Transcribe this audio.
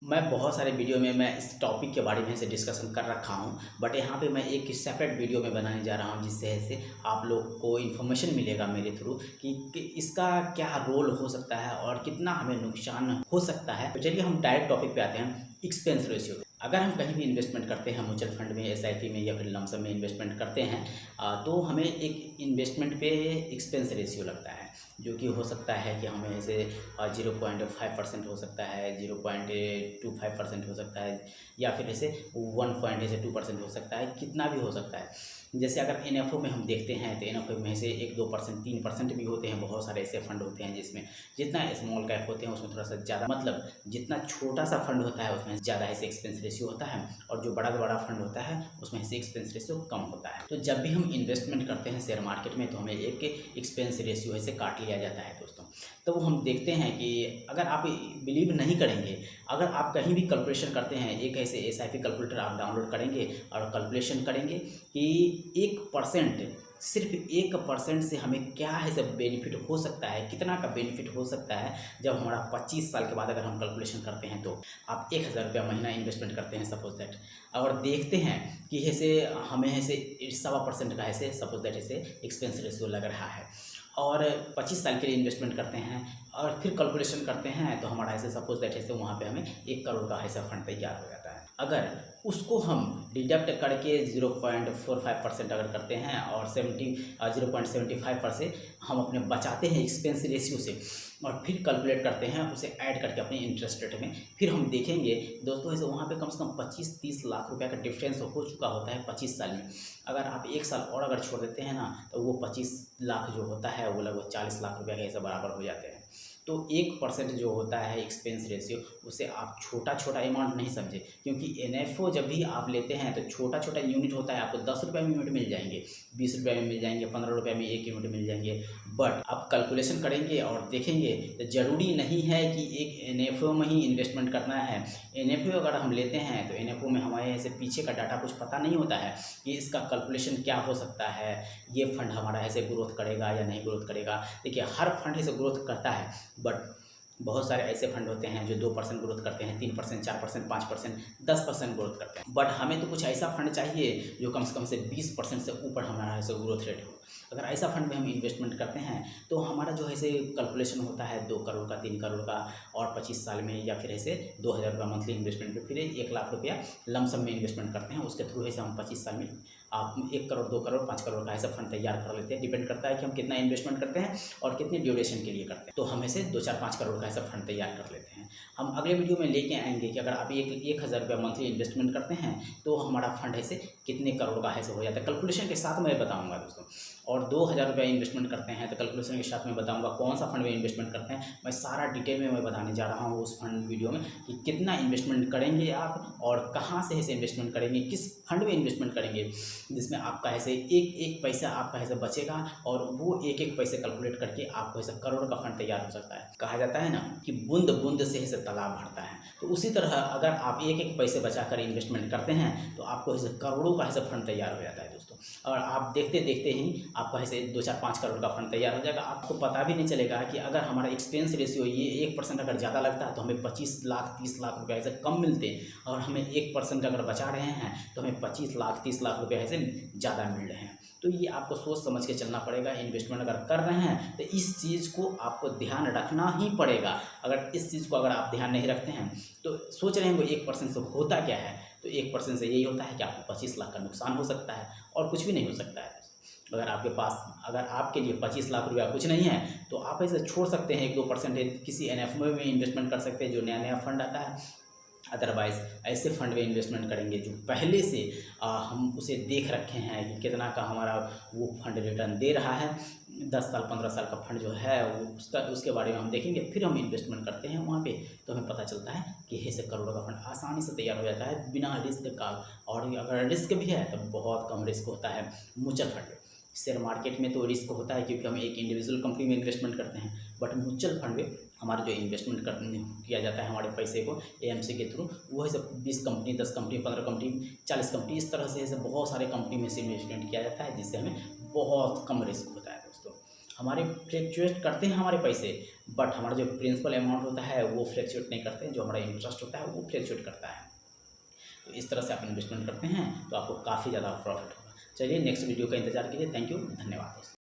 मैं बहुत सारे वीडियो में मैं इस टॉपिक के बारे में से डिस्कशन कर रखा हूँ, बट यहाँ पे मैं एक सेपरेट वीडियो में बनाने जा रहा हूँ जिससे ऐसे आप लोग को इन्फॉर्मेशन मिलेगा मेरे थ्रू कि इसका क्या रोल हो सकता है और कितना हमें नुकसान हो सकता है। तो चलिए हम डायरेक्ट टॉपिक पे आते हैं, एक्सपेंस रेशियो पे। अगर हम कहीं भी इन्वेस्टमेंट करते हैं, म्यूचुअल फंड में, एसआईपी में या फिर लमसम में इन्वेस्टमेंट करते हैं, तो हमें एक इन्वेस्टमेंट पे एक्सपेंस रेशियो लगता है, जो कि हो सकता है कि हमें ऐसे 0.5% हो सकता है, 0.25% हो सकता है, या फिर ऐसे 1.2% हो सकता है, कितना भी हो सकता है। जैसे अगर एनएफओ में हम देखते हैं तो एनएफओ में से 1-2%, 3% भी होते हैं। बहुत सारे ऐसे फंड होते हैं जिसमें जितना स्मॉल कैप होते हैं उसमें थोड़ा सा ज़्यादा, मतलब जितना छोटा सा फंड होता है उसमें ज़्यादा ऐसे एक्सपेंस रेशियो होता है, और जो बड़ा बड़ा फंड होता है उसमें ऐसे एक्सपेंस रेशियो कम होता है। तो जब भी हम इन्वेस्टमेंट करते हैं शेयर मार्केट में तो हमें एक एक्सपेंस रेशियो ऐसे काट लिया जाता है दोस्तों। तो वो हम देखते हैं कि अगर आप बिलीव नहीं करेंगे, अगर आप कहीं भी कैलकुलेशन करते हैं, एक ऐसे एसआईपी कैलकुलेटर आप डाउनलोड करेंगे और कैलकुलेशन करेंगे कि 1%, सिर्फ 1% से हमें क्या है सब बेनिफिट हो सकता है, कितना का बेनिफिट हो सकता है। जब हमारा 25 साल के बाद अगर हम कैलकुलेशन करते हैं तो आप 1000 रुपया महीना इन्वेस्टमेंट करते हैं सपोज दैट, और देखते हैं कि ऐसे हमें ऐसे 1.25% का ऐसे सपोज दैट ऐसे एक्सपेंस रेशियो लग रहा है, और 25 साल के लिए इन्वेस्टमेंट करते हैं और फिर कैलकुलेशन करते हैं तो हमारा ऐसे सपोज दैट ऐसे वहाँ पे हमें 1 करोड़ का ऐसा फंड तैयार हो जाता है। अगर उसको हम डिडक्ट करके 0.45% अगर करते हैं और 0.75% हम अपने बचाते हैं एक्सपेंस रेशियो से, और फिर कैलकुलेट करते हैं उसे ऐड करके अपने इंटरेस्ट रेट में, फिर हम देखेंगे दोस्तों ऐसे वहाँ पे कम से कम 25-30 लाख रुपए का डिफरेंस हो चुका होता है 25 साल में। अगर आप 1 साल और अगर छोड़ देते हैं ना तो वो 25 लाख जो होता है वो लगभग 40 लाख रुपये के ऐसे बराबर हो जाते हैं। तो 1% जो होता है एक्सपेंस रेशियो, उसे आप छोटा छोटा अमाउंट नहीं समझे, क्योंकि एनएफओ जब भी आप लेते हैं तो छोटा छोटा यूनिट होता है। आपको 10 रुपये में यूनिट मिल जाएंगे, 20 रुपये में मिल जाएंगे, 15 रुपये में एक यूनिट मिल जाएंगे। बट आप कैलकुलेशन करेंगे और देखेंगे तो ज़रूरी नहीं है कि एक एनएफओ में ही इन्वेस्टमेंट करना है। एनएफओ अगर हम लेते हैं तो एनएफओ में हमारे ऐसे पीछे का डाटा कुछ पता नहीं होता है कि इसका कैलकुलेशन क्या हो सकता है, ये फंड हमारा ऐसे ग्रोथ करेगा या नहीं ग्रोथ करेगा। देखिए हर फंड ऐसे ग्रोथ करता है, बट बहुत सारे ऐसे फंड होते हैं जो 2% ग्रोथ करते हैं, 3%, 4%, 5%, 10% ग्रोथ करते हैं। बट हमें तो कुछ ऐसा फंड चाहिए जो कम से 20% से ऊपर हमारा ऐसे ग्रोथ रेट हो। अगर ऐसा फंड में हम इन्वेस्टमेंट करते हैं तो हमारा जो ऐसे कैलकुलेशन होता है 2 करोड़ का, 3 करोड़ का, और 25 साल में, या फिर ऐसे 2000 रुपये मंथली इन्वेस्टमेंट पे, फिर 1 लाख रुपया लमसम में इन्वेस्टमेंट करते हैं। उसके थ्रू ऐसे हम 25 साल में आप 1 करोड़, 2 करोड़, 5 करोड़ का ऐसा फंड तैयार कर लेते हैं। डिपेंड करता है कि हम कितना इन्वेस्टमेंट करते हैं और कितने ड्यूरेशन के लिए करते हैं। तो हम ऐसे 2-4-5 करोड़ का ऐसा फंड तैयार कर लेते हैं। हम अगले वीडियो में लेके आएंगे कि अगर आप 1000 रुपया मंथली इन्वेस्टमेंट करते हैं तो हमारा फंड ऐसे कितने करोड़ का ऐसे हो जाता है, कैलकुलेशन के साथ मैं बताऊँगा दोस्तों। और 2000 रुपया इन्वेस्टमेंट करते हैं तो कैलकुलेशन के साथ मैं बताऊँगा कौन सा फंड में इन्वेस्टमेंट करते हैं। मैं सारा डिटेल में मैं बताने जा रहा हूँ उस फंड वीडियो में कि कितना इन्वेस्टमेंट करेंगे आप और कहाँ से ऐसे इन्वेस्टमेंट करेंगे, किस फंड में इन्वेस्टमेंट करेंगे, जिसमें आपका ऐसे एक एक पैसा आपका ऐसे बचेगा, और वो एक एक पैसे कैलकुलेट करके आपको ऐसे करोड़ का फंड तैयार हो सकता है। कहा जाता है ना कि बूंद बूंद से ऐसे तालाब भरता है, तो उसी तरह अगर आप एक एक पैसे बचाकर इन्वेस्टमेंट करते हैं तो आपको ऐसे करोड़ों का ऐसे फंड तैयार हो जाता है दोस्तों। और आप देखते देखते ही आपको ऐसे 2-4-5 करोड़ का फंड तैयार हो जाएगा। आपको पता भी नहीं चलेगा कि अगर हमारा एक्सपेंस रेशियो ये 1% अगर ज़्यादा लगता है तो हमें 25 लाख 30 लाख रुपये ऐसे कम मिलते हैं, और हमें 1% अगर बचा रहे हैं तो हमें 25 लाख 30 लाख रुपये ऐसे ज़्यादा मिल रहे हैं। तो ये आपको सोच समझ के चलना पड़ेगा। इन्वेस्टमेंट अगर कर रहे हैं तो इस चीज़ को आपको ध्यान रखना ही पड़ेगा। अगर इस चीज़ को अगर आप ध्यान नहीं रखते हैं तो सोच रहे हैं वो 1% से होता क्या है, तो 1% से यही होता है कि आपको 25 लाख का नुकसान हो सकता है, और कुछ भी नहीं हो सकता है। अगर आपके पास, अगर आपके लिए 25 लाख रुपया कुछ नहीं है तो आप ऐसे छोड़ सकते हैं, 1-2% किसी एनएफओ में इन्वेस्टमेंट कर सकते हैं जो नया नया फंड आता है। अदरवाइज़ ऐसे फंड में इन्वेस्टमेंट करेंगे जो पहले से हम उसे देख रखे हैं कि कितना का हमारा वो फंड रिटर्न दे रहा है। 10 साल 15 साल का फंड जो है वो उसके बारे में हम देखेंगे, फिर हम इन्वेस्टमेंट करते हैं वहाँ पे, तो हमें पता चलता है कि ऐसे करोड़ों का फंड आसानी से तैयार हो जाता है बिना रिस्क का। और अगर रिस्क भी है तो बहुत कम रिस्क होता है म्यूचुअल फंड में। शेयर मार्केट में तो रिस्क होता है क्योंकि हम एक इंडिविजुअल कंपनी में इन्वेस्टमेंट करते हैं, बट म्यूचुअल फंड में हमारा जो इन्वेस्टमेंट किया जाता है हमारे पैसे को एएमसी के थ्रू, वो है सब 20 कंपनी, 10 कंपनी, 15 कंपनी, 40 कंपनी, इस तरह से ऐसे बहुत सारे कंपनी में से इन्वेस्टमेंट किया जाता है, जिससे हमें बहुत कम रिस्क होता है दोस्तों। हमारे फ्लक्चुएट करते हैं हमारे पैसे, बट हमारा जो प्रिंसिपल अमाउंट होता है वो फ्लैक्चुएट नहीं करते हैं, जो हमारा इंटरेस्ट होता है वो फ्लैक्चुएट करता है। तो इस तरह से आप इन्वेस्टमेंट करते हैं तो आपको काफ़ी ज़्यादा प्रॉफिट होगा। चलिए नेक्स्ट वीडियो का इंतजार कीजिए। थैंक यू, धन्यवाद दोस्तों।